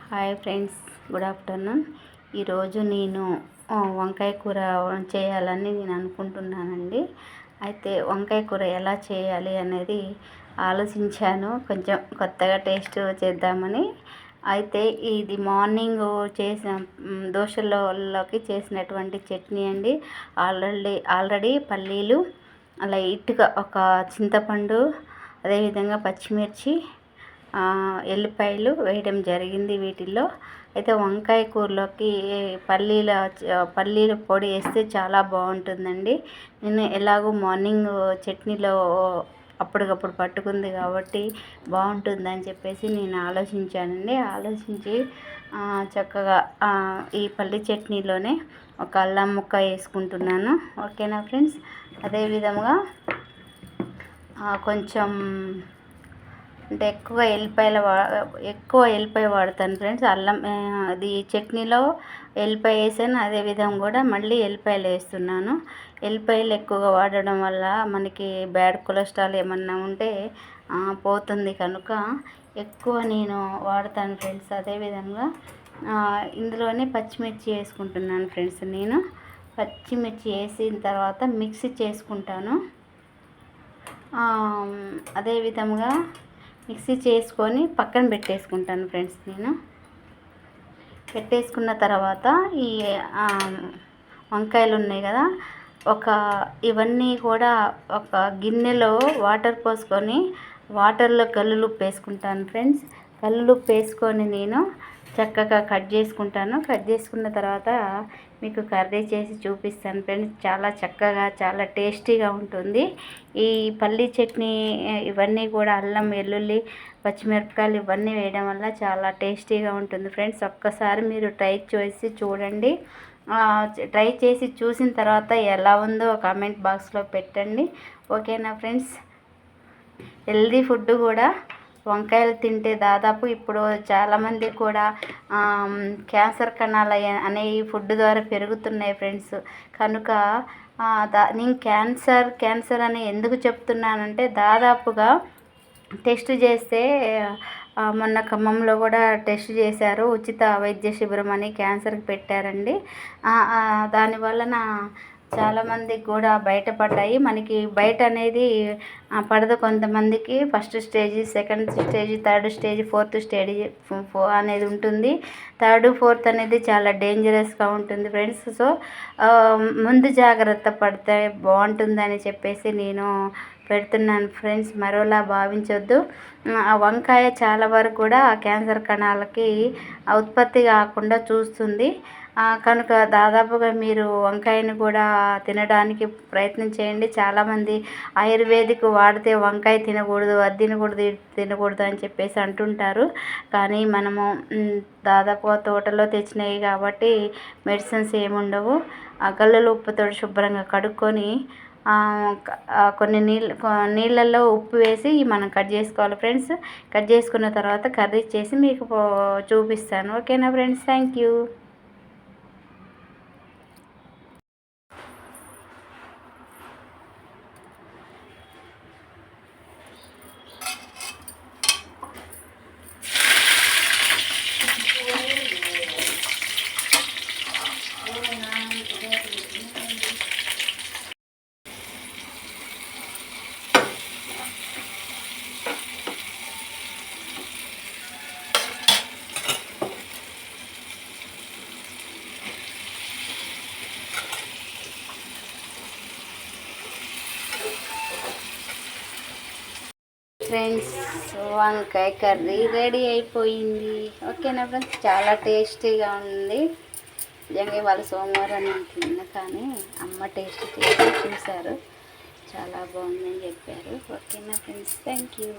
Hi friends, good afternoon. ఈరోజు నేను వంకాయ కూర చేయాలని నేను అనుకుంటున్నానండి. అయితే వంకాయ కూర ఎలా చేయాలి అనేది ఆలోచించాను, కొంచెం కొత్తగా టేస్ట్ చేద్దామని. అయితే ఇది మార్నింగ్ చేసిన దోశలోకి చేసినటువంటి చట్నీ అండి. ఆల్రెడీ పల్లీలు, లైట్గా ఒక చింతపండు, అదేవిధంగా పచ్చిమిర్చి, ఎల్లిపాయలు వేయడం జరిగింది వీటిల్లో. అయితే వంకాయ కూరలోకి పల్లీల పొడి వేస్తే చాలా బాగుంటుందండి. నేను ఎలాగో మార్నింగ్ చట్నీలో అప్పటికప్పుడు పట్టుకుంది కాబట్టి బాగుంటుందని చెప్పేసి నేను ఆలోచించి చక్కగా ఈ పల్లి చట్నీలోనే ఒక అల్లం ముక్క వేసుకుంటున్నాను. ఓకేనా ఫ్రెండ్స్? అదేవిధంగా కొంచెం అంటే ఎక్కువ ఎల్లిపాయ వాడతాను ఫ్రెండ్స్. అల్లం అది చట్నీలో ఎల్లిపాయ వేసాను, అదేవిధంగా కూడా మళ్ళీ ఎల్లిపాయలు వేస్తున్నాను. ఎల్లిపాయలు ఎక్కువగా వాడడం వల్ల మనకి బ్యాడ్ కొలెస్ట్రాల్ ఏమన్నా ఉంటే పోతుంది కనుక ఎక్కువ నేను వాడతాను ఫ్రెండ్స్. అదేవిధంగా ఇందులోనే పచ్చిమిర్చి వేసుకుంటున్నాను ఫ్రెండ్స్. నేను పచ్చిమిర్చి వేసిన తర్వాత మిక్సీ చేసుకుంటాను. అదేవిధంగా మిక్సీ చేసుకొని పక్కన పెట్టేసుకుంటాను ఫ్రెండ్స్. నేను పెట్టేసుకున్న తర్వాత ఈ వంకాయలు ఉన్నాయి కదా, ఇవన్నీ కూడా ఒక గిన్నెలో వాటర్ పోసుకొని వాటర్లో కల్లులుప్పు వేసుకుంటాను ఫ్రెండ్స్. కల్లులుప్పు వేసుకొని నేను చక్కగా కట్ చేసుకుంటాను. కట్ చేసుకున్న తర్వాత మీకు కర్రీ చేసి చూపిస్తాను ఫ్రెండ్స్. చాలా చక్కగా, చాలా టేస్టీగా ఉంటుంది ఈ పల్లీ చట్నీ. ఇవన్నీ కూడా అల్లం, వెల్లుల్లి, పచ్చిమిరపకాయలు ఇవన్నీ వేయడం వల్ల చాలా టేస్టీగా ఉంటుంది ఫ్రెండ్స్. ఒక్కసారి మీరు ట్రై చేసి చూడండి. ట్రై చేసి చూసిన తర్వాత ఎలా ఉందో కామెంట్ బాక్స్లో పెట్టండి. ఓకేనా ఫ్రెండ్స్? హెల్దీ ఫుడ్ కూడా వంకాయలు తింటే దాదాపు ఇప్పుడు చాలామంది కూడా క్యాన్సర్ కణాలు అనేవి ఫుడ్ ద్వారా పెరుగుతున్నాయి ఫ్రెండ్స్. కనుక నేను క్యాన్సర్ అని ఎందుకు చెప్తున్నానంటే, దాదాపుగా టెస్ట్ చేస్తే మొన్న ఖమ్మంలో కూడా టెస్ట్ చేశారు. ఉచిత వైద్య శిబిరం అని క్యాన్సర్కి పెట్టారండి. దానివలన చాలామందికి కూడా బయటపడ్డాయి. మనకి బయట అనేది పడదు కొంతమందికి. First stage, second stage, third stage, fourth stage అనేది ఉంటుంది. థర్డ్, ఫోర్త్ అనేది చాలా డేంజరస్గా ఉంటుంది ఫ్రెండ్స్. సో ముందు జాగ్రత్త పడితే బాగుంటుందని చెప్పేసి నేను పెడుతున్నాను ఫ్రెండ్స్. మరోలా భావించొద్దు. వంకాయ చాలా వరకు కూడా క్యాన్సర్ కణాలకి ఉత్పత్తి కాకుండా చూస్తుంది. కనుక దాదాపుగా మీరు వంకాయను కూడా తినడానికి ప్రయత్నం చేయండి. చాలామంది ఆయుర్వేదిక్ వాడితే వంకాయ తినకూడదు, అది తినకూడదు, ఇది తినకూడదు అని చెప్పేసి అంటుంటారు. కానీ మనము దాదాపుగా తోటలో తెచ్చినవి కాబట్టి మెడిసిన్స్ ఏముండవు. గల్లుల ఉప్పుతో శుభ్రంగా కడుక్కొని కొన్ని నీళ్ళల్లో ఉప్పు వేసి మనం కట్ చేసుకోవాలి ఫ్రెండ్స్. కట్ చేసుకున్న తర్వాత కర్రీ చేసి మీకు చూపిస్తాను. ఓకేనా ఫ్రెండ్స్? Thank you. ఫ్రెండ్స్, వంకాయ కర్రీ రెడీ అయిపోయింది. ఓకేనా ఫ్రెండ్స్? చాలా టేస్టీగా ఉంది. నిజంగా వాళ్ళ సోమవారం నేను తిన్నా, కానీ అమ్మ టేస్ట్ చేసి చూశారు, చాలా బాగుందని చెప్పారు. ఓకేనా ఫ్రెండ్స్? Thank you.